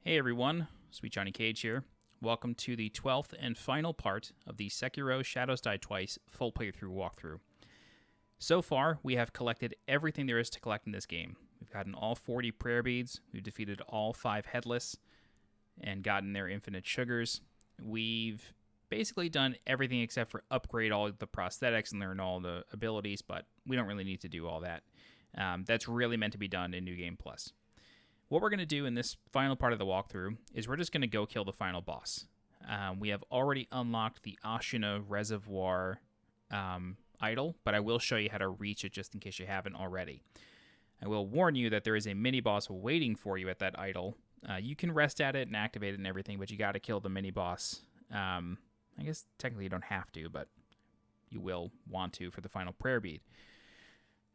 Hey everyone, SweetJohnnyCage here. Welcome to the 12th and final part of the Sekiro Shadows Die Twice full playthrough walkthrough. So far, we have collected everything there is to collect in this game. We've gotten all 40 prayer beads, we've defeated all 5 headless, and gotten their infinite sugars. We've basically done everything except for upgrade all the prosthetics and learn all the abilities, but we don't really need to do all that. That's really meant to be done in New Game Plus. What we're going to do in this final part of the walkthrough is we're just going to go kill the final boss. We have already unlocked the Ashina Reservoir idol, but I will show you how to reach it just in case you haven't already. I will warn you that there is a mini-boss waiting for you at that idol. You can rest at it and activate it and everything, but you got to kill the mini-boss. I guess technically you don't have to, but you will want to for the final prayer bead.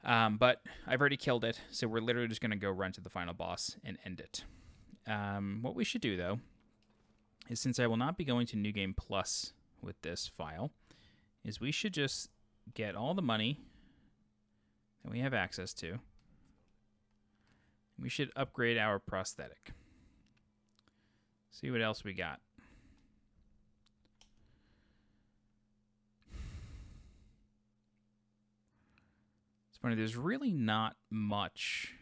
But I've already killed it, so we're literally just going to go run to the final boss and end it. What we should do, though, is since I will not be going to New Game Plus with this file, is we should just get all the money that we have access to. We should upgrade our prosthetic. See what else we got. Funny, there's really not much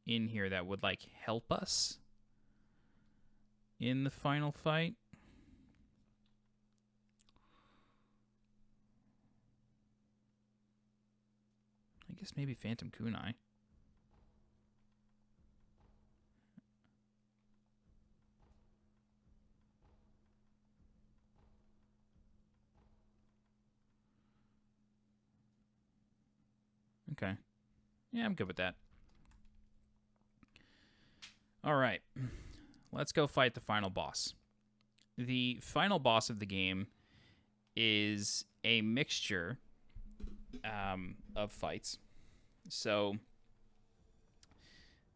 in here that would like help us in the final fight. I guess maybe Phantom Kunai. Okay. Yeah, I'm good with that. All right. Let's go fight the final boss. The final boss of the game is a mixture of fights. So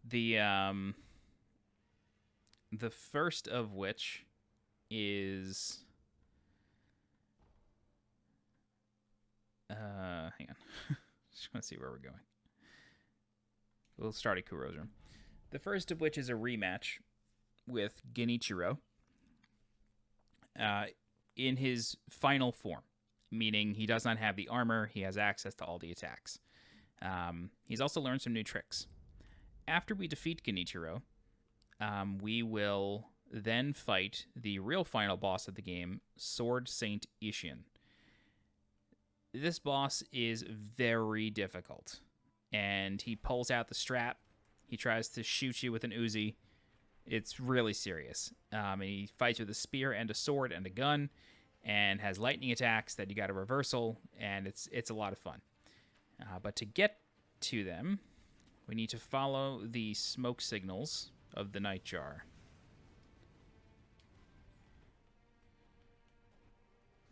the first of which is hang on. Just want to see where we're going. We'll start at Kuro's room. The first of which is a rematch with Genichiro in his final form, meaning he does not have the armor, he has access to all the attacks. He's also learned some new tricks. After we defeat Genichiro, we will then fight the real final boss of the game, Sword Saint Isshin. This boss is very difficult, and he pulls out the strap. He tries to shoot you with an Uzi. It's really serious. And he fights with a spear and a sword and a gun, and has lightning attacks that you got to reversal, and it's a lot of fun. But to get to them, we need to follow the smoke signals of the Nightjar.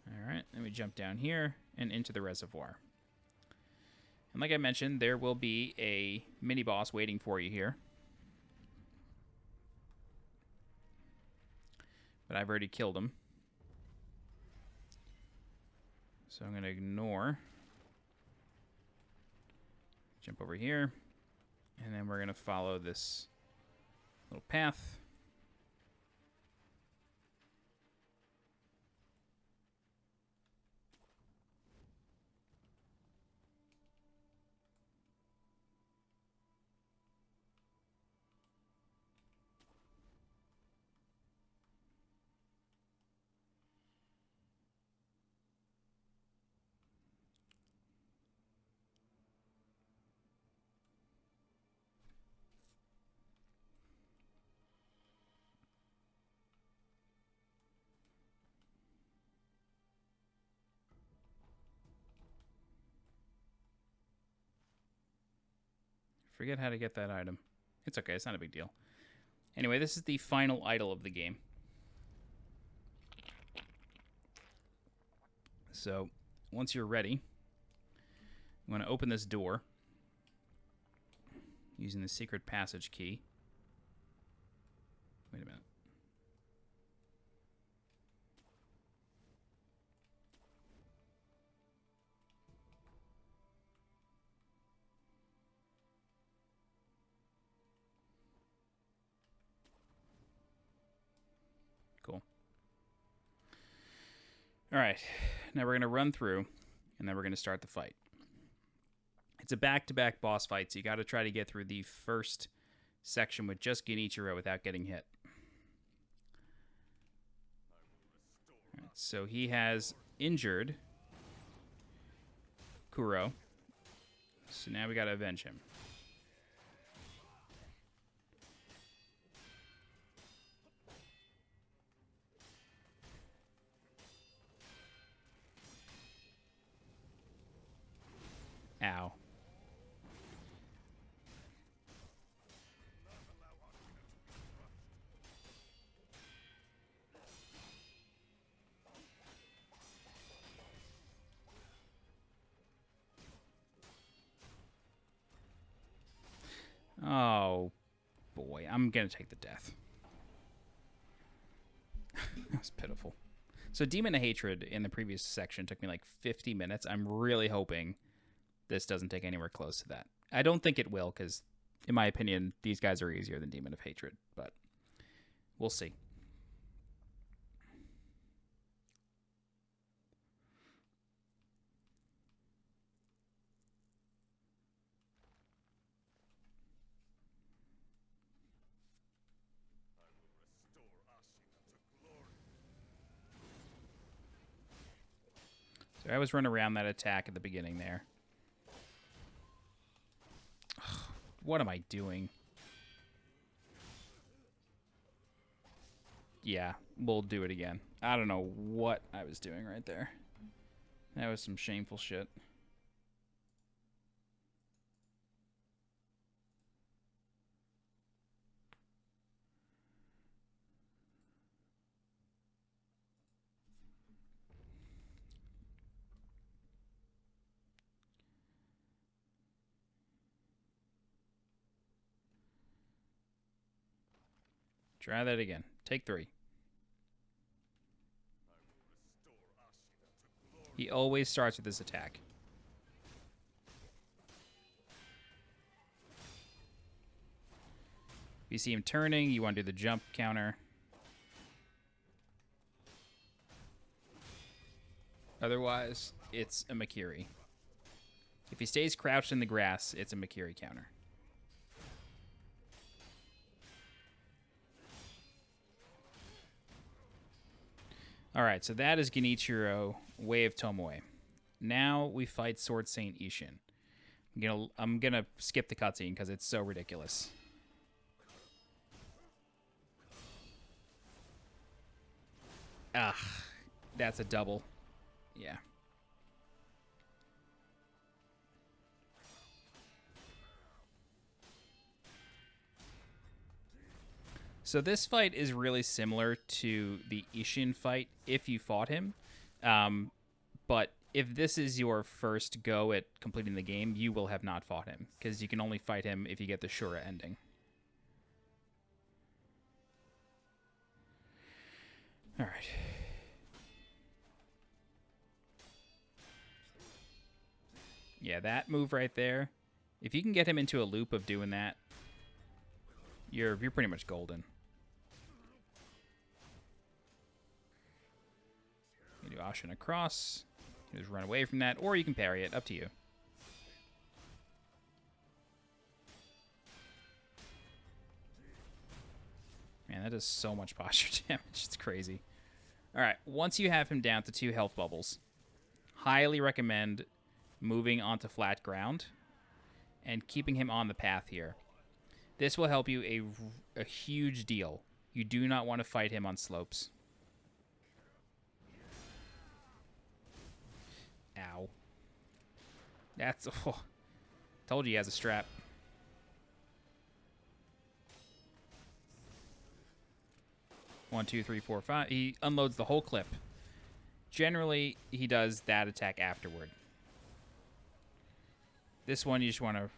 All right, let me jump down here and into the reservoir. And like I mentioned, there will be a mini-boss waiting for you here. But I've already killed him. So I'm going to ignore. Jump over here. And then we're going to follow this little path. Forget how to get that item. It's okay, it's not a big deal. Anyway, this is the final idol of the game. So, once you're ready, you want to open this door using the secret passage key. Wait a minute. All right, now we're going to run through, and then we're going to start the fight. It's a back-to-back boss fight, so you got to try to get through the first section with just Genichiro without getting hit. All right, so he has injured Kuro, so now we got to avenge him. Ow. Oh, boy. I'm going to take the death. That was pitiful. So Demon of Hatred in the previous section took me like 50 minutes. I'm really hoping this doesn't take anywhere close to that. I don't think it will, because, in my opinion, these guys are easier than Demon of Hatred, but we'll see. So I always run around that attack at the beginning there. What am I doing? Yeah, we'll do it again. I don't know what I was doing right there. That was some shameful shit. Try that again. Take 3. He always starts with this attack. If you see him turning, you want to do the jump counter. Otherwise, it's a Makiri. If he stays crouched in the grass, it's a Makiri counter. Alright, so that is Genichiro, Way of Tomoe. Now we fight Sword Saint Isshin. I'm gonna skip the cutscene because it's so ridiculous. Ah, that's a double. Yeah. So this fight is really similar to the Isshin fight if you fought him. But if this is your first go at completing the game, you will have not fought him, because you can only fight him if you get the Shura ending. All right. Yeah, that move right there. If you can get him into a loop of doing that, you're pretty much golden. You do Ashina cross. You just run away from that, or you can parry it. Up to you. Man, that does so much posture damage. It's crazy. All right, once you have him down to 2 health bubbles, highly recommend moving onto flat ground and keeping him on the path here. This will help you a huge deal. You do not want to fight him on slopes. Ow. That's... Oh, told you he has a strap. One, two, three, four, five. He unloads the whole clip. Generally, he does that attack afterward. This one you just want to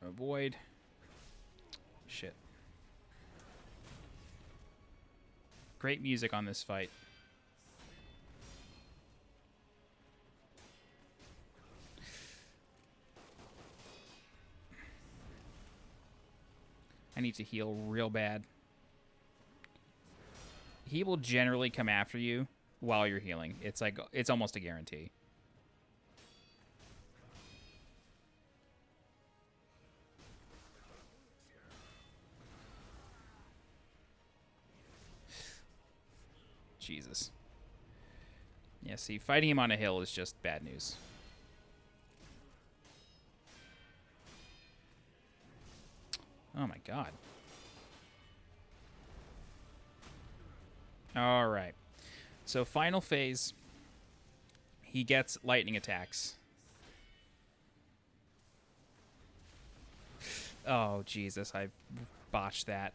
avoid. Shit. Great music on this fight. I need to heal real bad. He will generally come after you while you're healing. It's like it's almost a guarantee. Jesus. Yeah, see, fighting him on a hill is just bad news. Oh my god. All right. So final phase, he gets lightning attacks. Oh, Jesus, I botched that.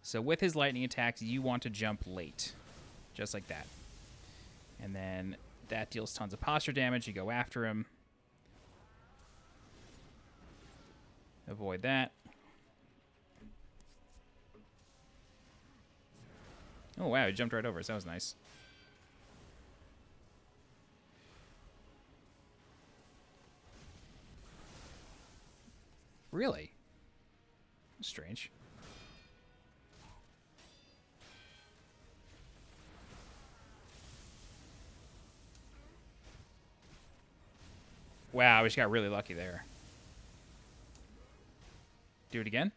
So with his lightning attacks, you want to jump late. Just like that. And then that deals tons of posture damage. You go after him. Avoid that. Oh, wow, he jumped right over us. That was nice. Really? Strange. Wow, we just got really lucky there. Do it again?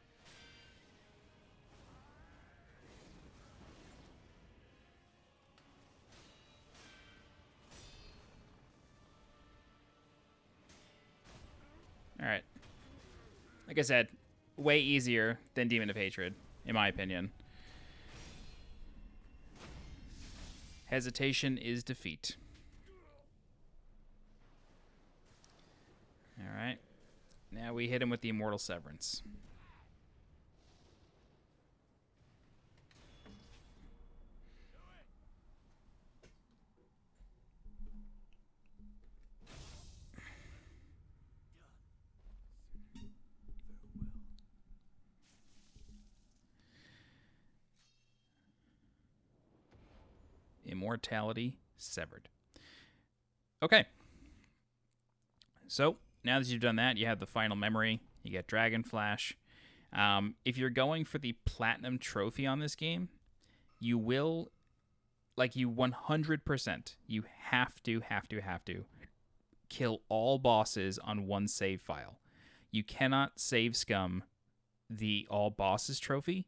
Alright. Like I said, way easier than Demon of Hatred, in my opinion. Hesitation is defeat. Alright. Now we hit him with the Immortal Severance. Immortality severed. Okay. So, now that you've done that, you have the final memory. You get Dragon Flash. If you're going for the Platinum Trophy on this game, you will, like you 100%, you have to kill all bosses on one save file. You cannot save Scum the all bosses trophy.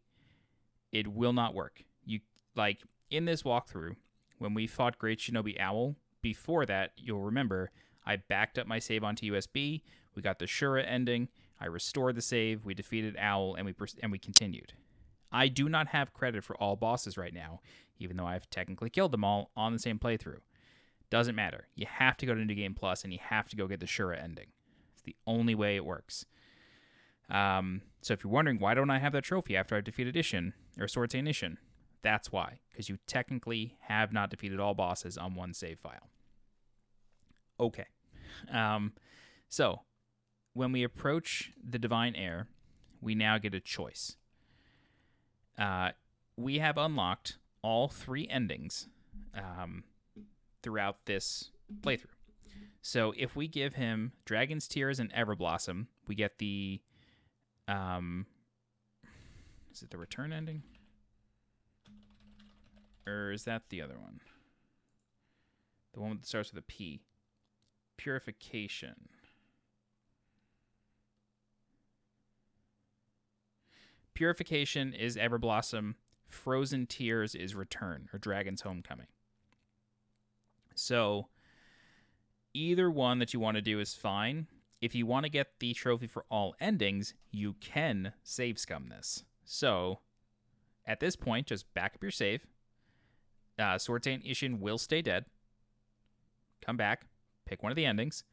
It will not work. You, like, in this walkthrough, when we fought Great Shinobi Owl, before that, you'll remember, I backed up my save onto USB, we got the Shura ending, I restored the save, we defeated Owl, and we continued. I do not have credit for all bosses right now, even though I've technically killed them all on the same playthrough. Doesn't matter. You have to go to New Game Plus, and you have to go get the Shura ending. It's the only way it works. So if you're wondering, why don't I have that trophy after I defeated Isshin, or Sword Saint Isshin? That's why, because you technically have not defeated all bosses on one save file. Okay. So, when we approach the Divine Heir, we now get a choice. We have unlocked all 3 endings throughout this playthrough. So, if we give him Dragon's Tears and Everblossom, we get the... is it the Return ending? Or is that the other one? The one that starts with a P. Purification. Purification is Everblossom. Frozen Tears is Return, or Dragon's Homecoming. So, either one that you want to do is fine. If you want to get the trophy for all endings, you can save Scum this. So, at this point, just back up your save. Sword Saint Isshin will stay dead. Come back, pick one of the endings,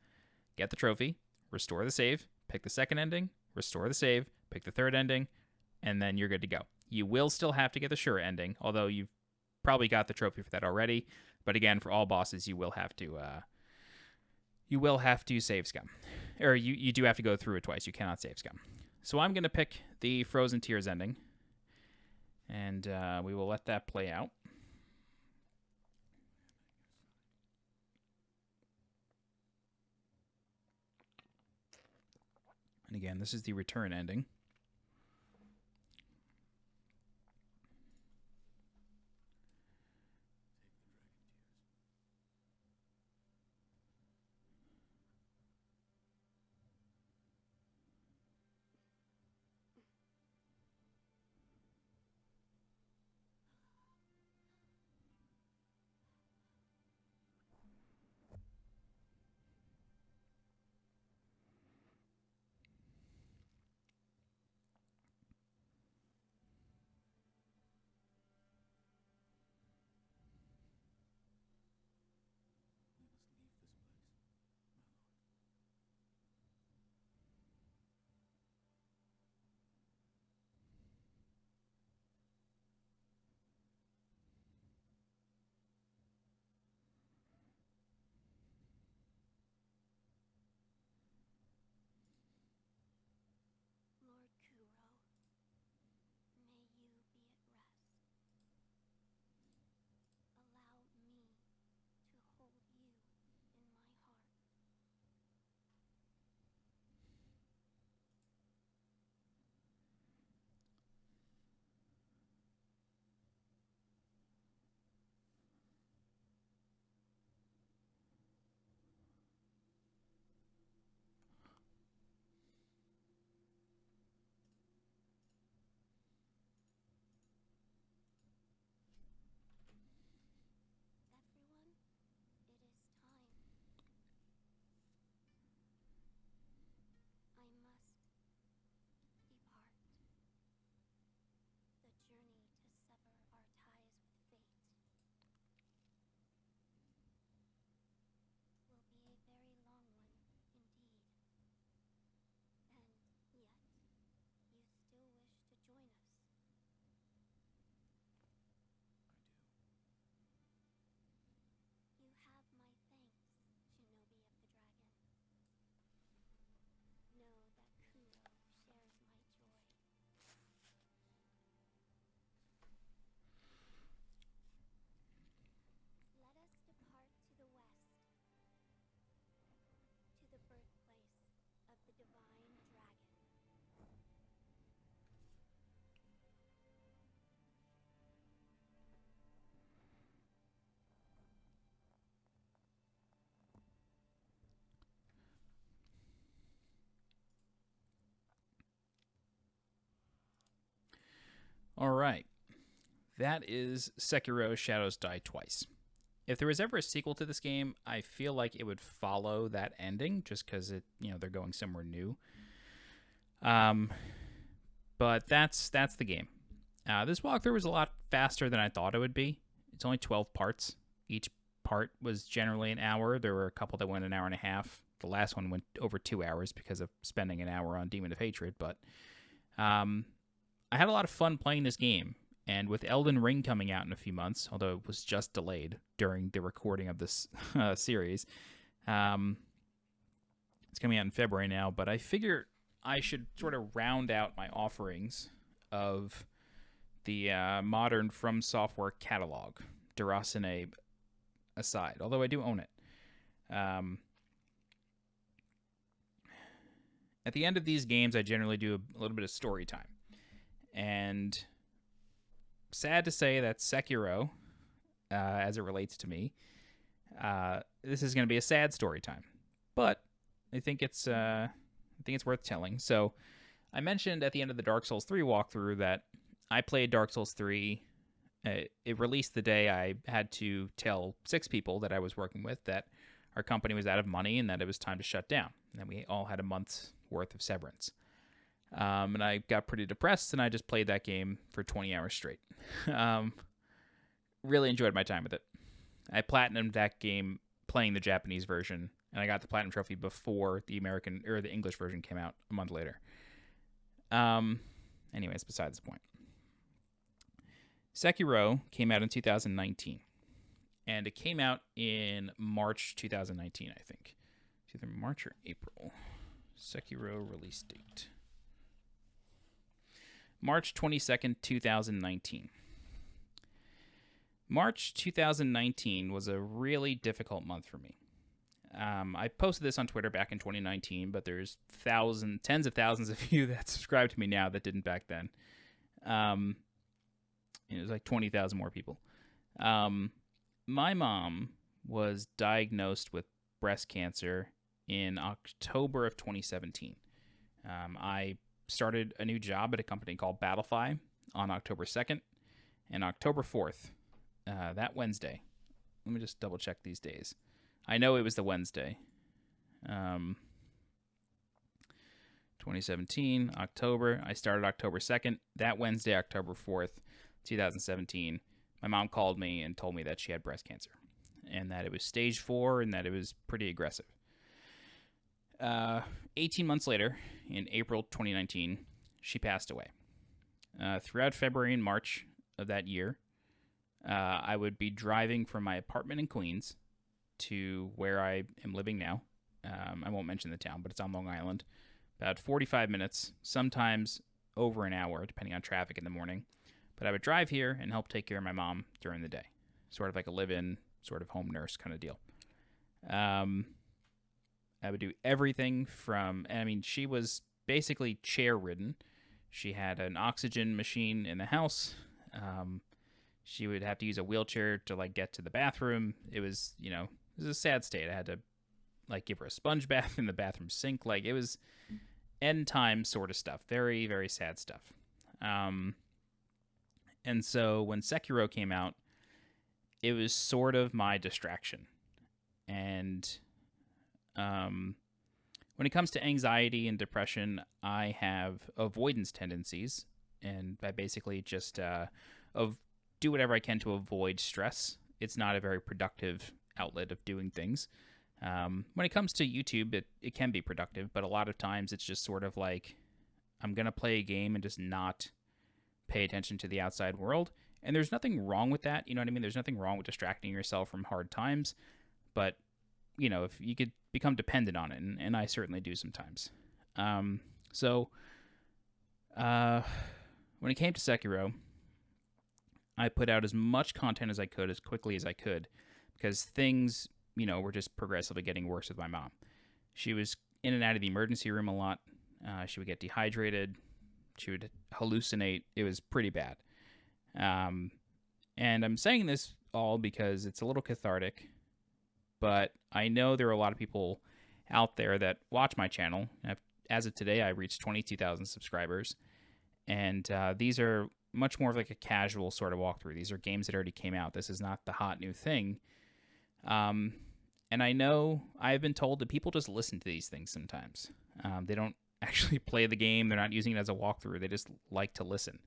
get the trophy, restore the save, pick the second ending, restore the save, pick the third ending, and then you're good to go. You will still have to get the Shura ending, although you've probably got the trophy for that already. But again, for all bosses, you will have to save Scum. Or you do have to go through it twice. You cannot save Scum. So I'm going to pick the Frozen Tears ending, and we will let that play out. And again, this is the Return ending. All right. That is Sekiro Shadows Die Twice. If there was ever a sequel to this game, I feel like it would follow that ending just because they're going somewhere new. But that's the game. This walkthrough was a lot faster than I thought it would be. It's only 12 parts. Each part was generally an hour. There were a couple that went an hour and a half. The last one went over 2 hours because of spending an hour on Demon of Hatred. But I had a lot of fun playing this game. And with Elden Ring coming out in a few months, although it was just delayed during the recording of this series, it's coming out in February now, but I figure I should sort of round out my offerings of the modern From Software catalog, Durasane aside, although I do own it. At the end of these games, I generally do a little bit of story time. And sad to say that Sekiro, as it relates to me, this is going to be a sad story time. But I think it's worth telling. So I mentioned at the end of the Dark Souls 3 walkthrough that I played Dark Souls 3. It released the day I had to tell 6 people that I was working with that our company was out of money and that it was time to shut down. And then we all had a month's worth of severance. And I got pretty depressed, and I just played that game for 20 hours straight. Really enjoyed my time with it. I platinumed that game playing the Japanese version, and I got the Platinum Trophy before the American or the English version came out a month later. Anyways, besides the point. Sekiro came out in 2019, and it came out in March 2019, I think. It's either March or April. Sekiro release date. March 22nd, 2019. March 2019 was a really difficult month for me. I posted this on Twitter back in 2019, but there's tens of thousands of you that subscribe to me now that didn't back then. It was like 20,000 more people. My mom was diagnosed with breast cancer in October of 2017. I started a new job at a company called Battlefy on October 2nd and October 4th, that Wednesday. Let me just double check these days. I know it was the Wednesday. 2017, October. I started October 2nd. That Wednesday, October 4th, 2017, my mom called me and told me that she had breast cancer and that it was stage 4 and that it was pretty aggressive. 18 months later, in April 2019, she passed away. Throughout February and March of that year, I would be driving from my apartment in Queens to where I am living now. I won't mention the town, but it's on Long Island. About 45 minutes, sometimes over an hour, depending on traffic in the morning. But I would drive here and help take care of my mom during the day. Sort of like a live-in, sort of home nurse kind of deal. I would do everything from, she was basically chair-ridden. She had an oxygen machine in the house. She would have to use a wheelchair to, get to the bathroom. It was, it was a sad state. I had to, give her a sponge bath in the bathroom sink. It was end time sort of stuff. Very, very sad stuff. And so when Sekiro came out, it was sort of my distraction. And when it comes to anxiety and depression, I have avoidance tendencies, and I basically just do whatever I can to avoid stress. It's not a very productive outlet of doing things. When it comes to YouTube, it can be productive, but a lot of times it's just sort of I'm going to play a game and just not pay attention to the outside world. And there's nothing wrong with that. You know what I mean? There's nothing wrong with distracting yourself from hard times, but if you could become dependent on it, and I certainly do sometimes. So when it came to Sekiro, I put out as much content as I could, as quickly as I could, because things, were just progressively getting worse with my mom. She was in and out of the emergency room a lot. She would get dehydrated. She would hallucinate. It was pretty bad. And I'm saying this all because it's a little cathartic, but I know there are a lot of people out there that watch my channel. As of today, I reached 22,000 subscribers, and these are much more of like a casual sort of walkthrough. These are games that already came out. This is not the hot new thing. And I know I've been told that people just listen to these things sometimes. They don't actually play the game. They're not using it as a walkthrough. They just like to listen.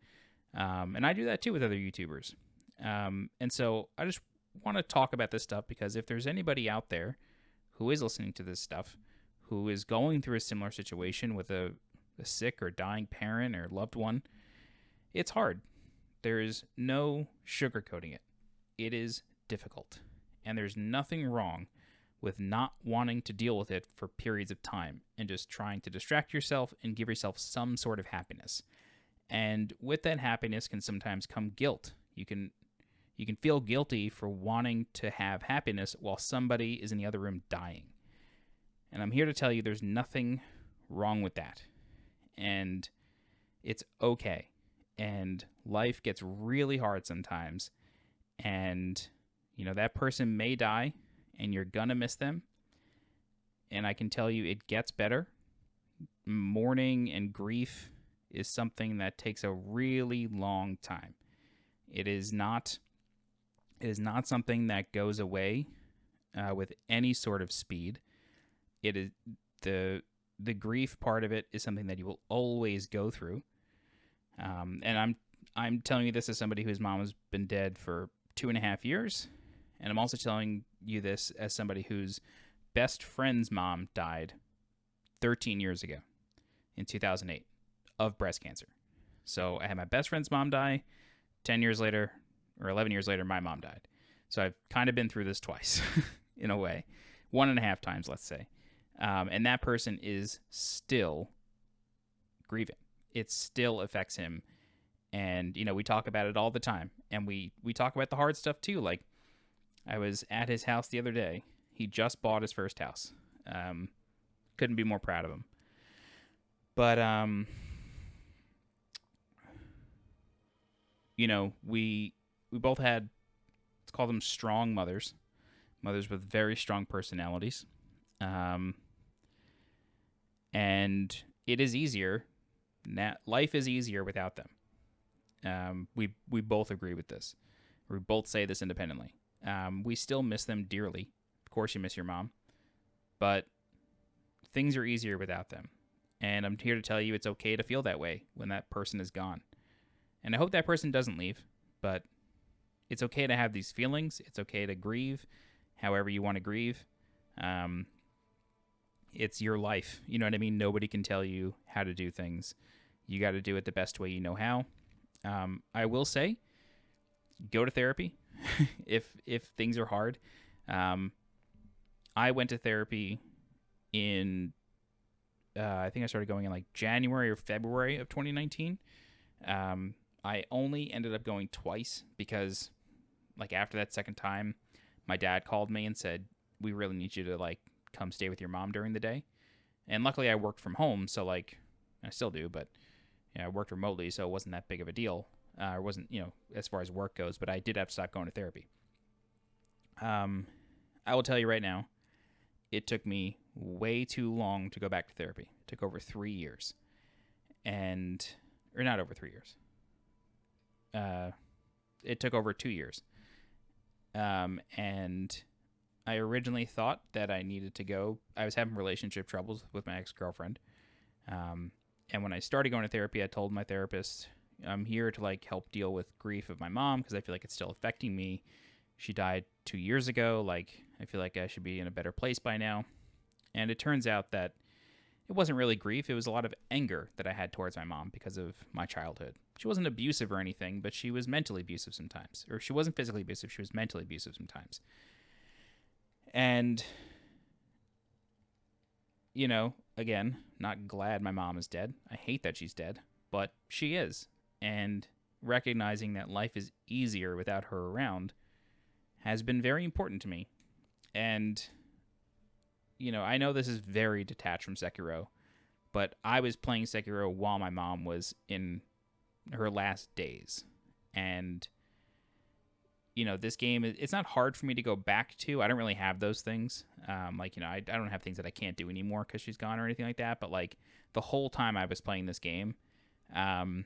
And I do that too with other YouTubers. And so I just want to talk about this stuff because if there's anybody out there who is listening to this stuff, who is going through a similar situation with a sick or dying parent or loved one, it's hard. There is no sugarcoating it. It is difficult. And there's nothing wrong with not wanting to deal with it for periods of time and just trying to distract yourself and give yourself some sort of happiness. And with that happiness can sometimes come guilt. You can feel guilty for wanting to have happiness while somebody is in the other room dying. And I'm here to tell you there's nothing wrong with that. And it's okay. And life gets really hard sometimes. And, that person may die and you're gonna miss them. And I can tell you it gets better. Mourning and grief is something that takes a really long time. It is not something that goes away with any sort of speed. It is the grief part of it is something that you will always go through. And I'm telling you this as somebody whose mom has been dead for 2.5 years, and I'm also telling you this as somebody whose best friend's mom died 13 years ago in 2008 of breast cancer. So I had my best friend's mom die. 10 years later, or 11 years later, my mom died. So I've kind of been through this twice, in a way. 1.5 times, let's say. And that person is still grieving. It still affects him. And, we talk about it all the time. And we talk about the hard stuff, too. Like, I was at his house the other day. He just bought his first house. Couldn't be more proud of him. But, we both had, let's call them strong mothers with very strong personalities. And it is easier. Life is easier without them. We both agree with this. We both say this independently. We still miss them dearly. Of course you miss your mom. But things are easier without them. And I'm here to tell you it's okay to feel that way when that person is gone. And I hope that person doesn't leave, but it's okay to have these feelings. It's okay to grieve however you want to grieve. It's your life. You know what I mean? Nobody can tell you how to do things. You got to do it the best way you know how. I will say, go to therapy if things are hard. I went to therapy in, I think I started going in like January or February of 2019. I only ended up going twice because, like, after that second time, my dad called me and said, we really need you to, like, come stay with your mom during the day. And luckily I worked from home, so, like, I still do, but I worked remotely, so it wasn't that big of a deal. It wasn't, as far as work goes, but I did have to stop going to therapy. I will tell you right now, it took me way too long to go back to therapy. It took over 3 years. Or not over 3 years. It took over 2 years. And I originally thought that I needed to go. I was having relationship troubles with my ex-girlfriend. And when I started going to therapy, I told my therapist, I'm here to, like, help deal with grief of my mom because I feel like it's still affecting me. She died 2 years ago. Like, I feel like I should be in a better place by now. And it turns out that it wasn't really grief. It was a lot of anger that I had towards my mom because of my childhood. She wasn't abusive or anything, but she was mentally abusive sometimes. Or she wasn't physically abusive. She was mentally abusive sometimes. And, again, not glad my mom is dead. I hate that she's dead, but she is. And recognizing that life is easier without her around has been very important to me. And, I know this is very detached from Sekiro, but I was playing Sekiro while my mom was in her last days. And, this game, it's not hard for me to go back to. I don't really have those things. I don't have things that I can't do anymore because she's gone or anything like that. But, like, the whole time I was playing this game, I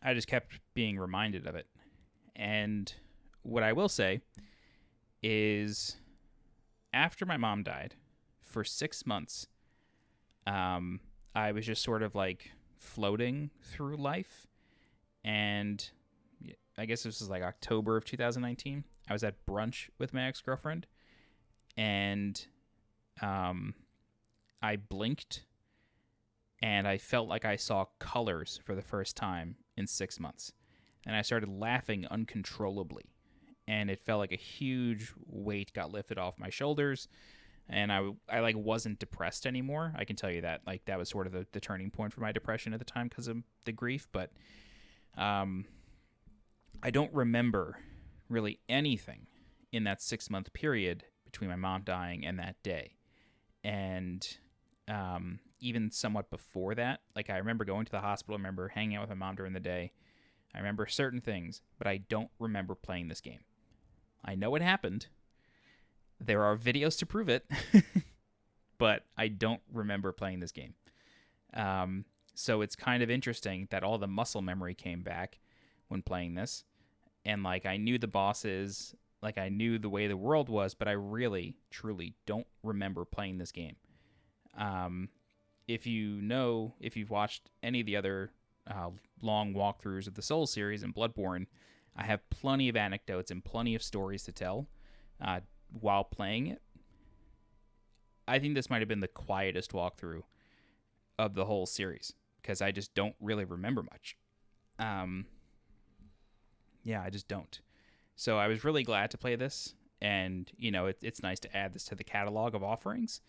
I just kept being reminded of it. And what I will say is, after my mom died, for 6 months, I was just sort of like floating through life. And I guess this was like October of 2019. I was at brunch with my ex-girlfriend, and I blinked, and I felt like I saw colors for the first time in 6 months. And I started laughing uncontrollably, and it felt like a huge weight got lifted off my shoulders, and I like wasn't depressed anymore. I can tell you that. Like, that was sort of the turning point for my depression at the time because of the grief. But I don't remember really anything in that 6 month period between my mom dying and that day. And even somewhat before that, like, I remember going to the hospital. I remember hanging out with my mom during the day. I remember certain things, but I don't remember playing this game. I know it happened. There are videos to prove it, but I don't remember playing this game. So it's kind of interesting that all the muscle memory came back when playing this. And, like, I knew the bosses, like, I knew the way the world was, but I really, truly don't remember playing this game. If you've watched any of the other long walkthroughs of the Souls series and Bloodborne, I have plenty of anecdotes and plenty of stories to tell while playing it. I think this might have been the quietest walkthrough of the whole series because I just don't really remember much. Yeah, I just don't. So I was really glad to play this, and it's nice to add this to the catalog of offerings.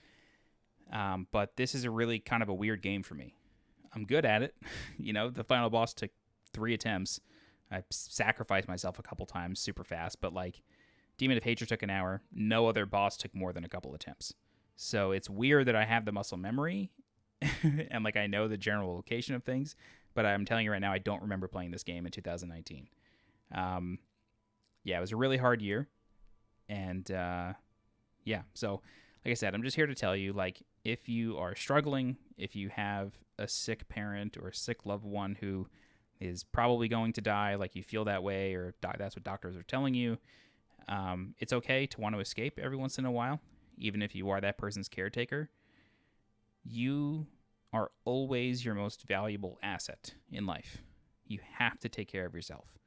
But this is a really kind of a weird game for me. I'm good at it. The final boss took 3 attempts. I sacrificed myself a couple times super fast, but like Demon of Hatred took an hour. No other boss took more than a couple attempts. So it's weird that I have the muscle memory and like I know the general location of things, but I'm telling you right now, I don't remember playing this game in 2019. Yeah, it was a really hard year. And yeah, so like I said, I'm just here to tell you, like, if you are struggling, if you have a sick parent or a sick loved one who is probably going to die, like you feel that way, or that's what doctors are telling you, it's okay to want to escape every once in a while, even if you are that person's caretaker. You are always your most valuable asset in life. You have to take care of yourself.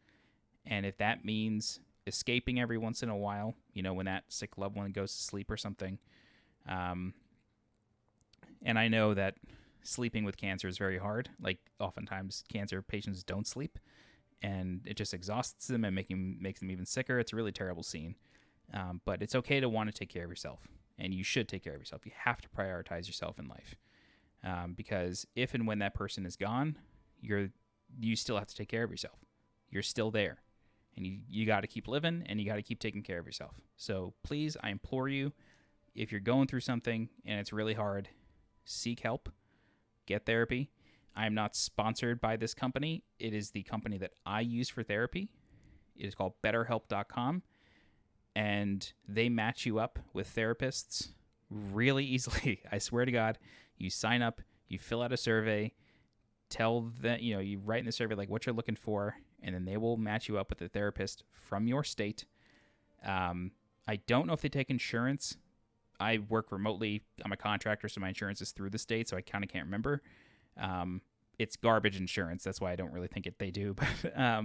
And if that means escaping every once in a while, when that sick loved one goes to sleep or something, and I know that sleeping with cancer is very hard. Like, oftentimes cancer patients don't sleep, and it just exhausts them and makes them even sicker. It's a really terrible scene. But it's okay to want to take care of yourself, and you should take care of yourself. You have to prioritize yourself in life, because if and when that person is gone, you still have to take care of yourself. You're still there, and you got to keep living, and you got to keep taking care of yourself. So please, I implore you, if you're going through something and it's really hard, seek help, get therapy. I am not sponsored by this company. It is the company that I use for therapy. It is called BetterHelp.com, and they match you up with therapists really easily. I swear to God, you sign up, you fill out a survey, tell them, you write in the survey like what you're looking for, and then they will match you up with a therapist from your state. I don't know if they take insurance. I work remotely. I'm a contractor, so my insurance is through the state, so I kind of can't remember. It's garbage insurance. That's why I don't really think they do. But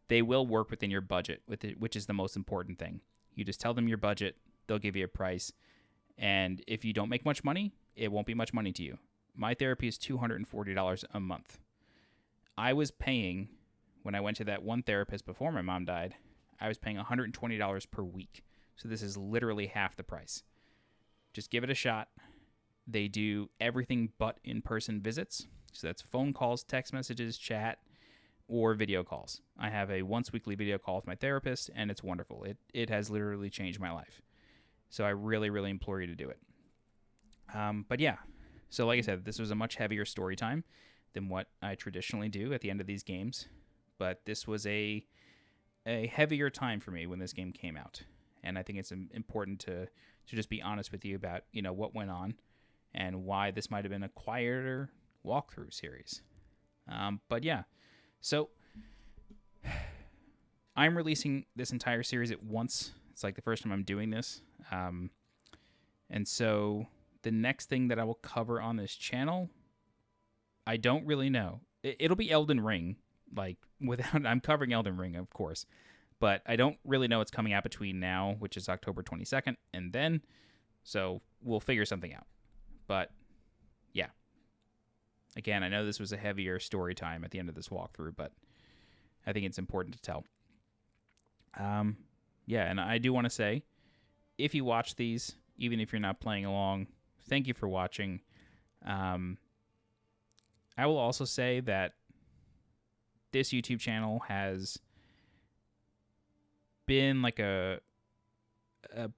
they will work within your budget, which is the most important thing. You just tell them your budget. They'll give you a price. And if you don't make much money, it won't be much money to you. My therapy is $240 a month. I was paying, when I went to that one therapist before my mom died, I was paying $120 per week. So this is literally half the price. Just give it a shot. They do everything but in-person visits. So that's phone calls, text messages, chat, or video calls. I have a once weekly video call with my therapist, and it's wonderful. It has literally changed my life. So I really, really implore you to do it. But yeah, so like I said, this was a much heavier story time than what I traditionally do at the end of these games. But this was a heavier time for me when this game came out. And I think it's important to just be honest with you about, what went on and why this might have been a quieter walkthrough series. But yeah, so I'm releasing this entire series at once. It's like the first time I'm doing this. And so the next thing that I will cover on this channel, I don't really know. It'll be Elden Ring. Like, I'm covering Elden Ring, of course. But I don't really know what's coming out between now, which is October 22nd, and then. So we'll figure something out. But, yeah. Again, I know this was a heavier story time at the end of this walkthrough, but I think it's important to tell. Yeah, and I do want to say, if you watch these, even if you're not playing along, thank you for watching. I will also say that this YouTube channel has been like a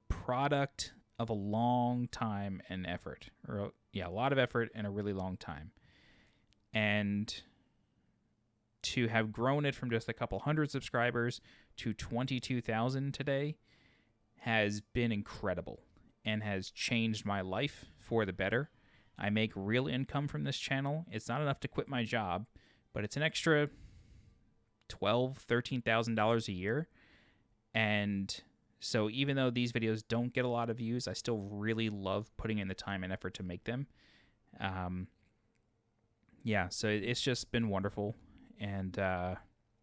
product of a long time and effort. Or, yeah, a lot of effort and a really long time. And to have grown it from just a couple hundred subscribers to 22,000 today has been incredible and has changed my life for the better. I make real income from this channel. It's not enough to quit my job, but it's an extra $12,000, $13,000 a year. And so even though these videos don't get a lot of views, I still really love putting in the time and effort to make them. Yeah, so it's just been wonderful. And I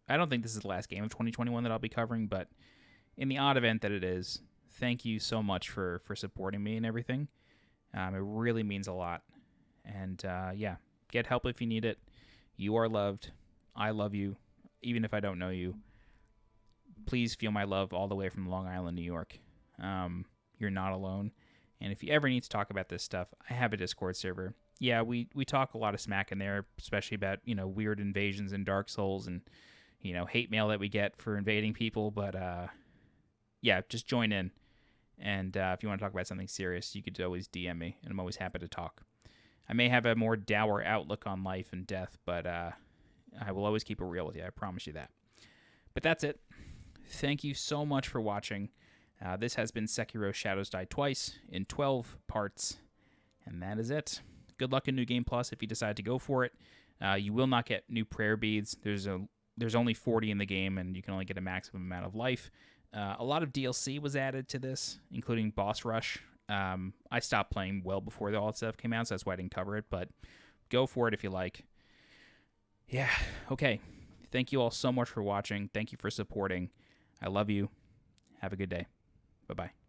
don't think this is the last game of 2021 that I'll be covering, but in the odd event that it is, thank you so much for supporting me and everything. It really means a lot. And yeah, get help if you need it. You are loved. I love you, even if I don't know you. Please feel my love all the way from Long Island, New York. You're not alone. And if you ever need to talk about this stuff, I have a Discord server. Yeah, we talk a lot of smack in there, especially about, weird invasions in Dark Souls and, hate mail that we get for invading people. But, yeah, just join in. And if you want to talk about something serious, you could always DM me, and I'm always happy to talk. I may have a more dour outlook on life and death, but I will always keep it real with you. I promise you that. But that's it. Thank you so much for watching. This has been Sekiro Shadows Die Twice in 12 parts, and that is it. Good luck in New Game Plus if you decide to go for it. You will not get new prayer beads. There's only 40 in the game, and you can only get a maximum amount of life. A lot of DLC was added to this, including Boss Rush. I stopped playing well before all that stuff came out, so that's why I didn't cover it, but go for it if you like. Yeah, okay. Thank you all so much for watching. Thank you for supporting. I love you. Have a good day. Bye-bye.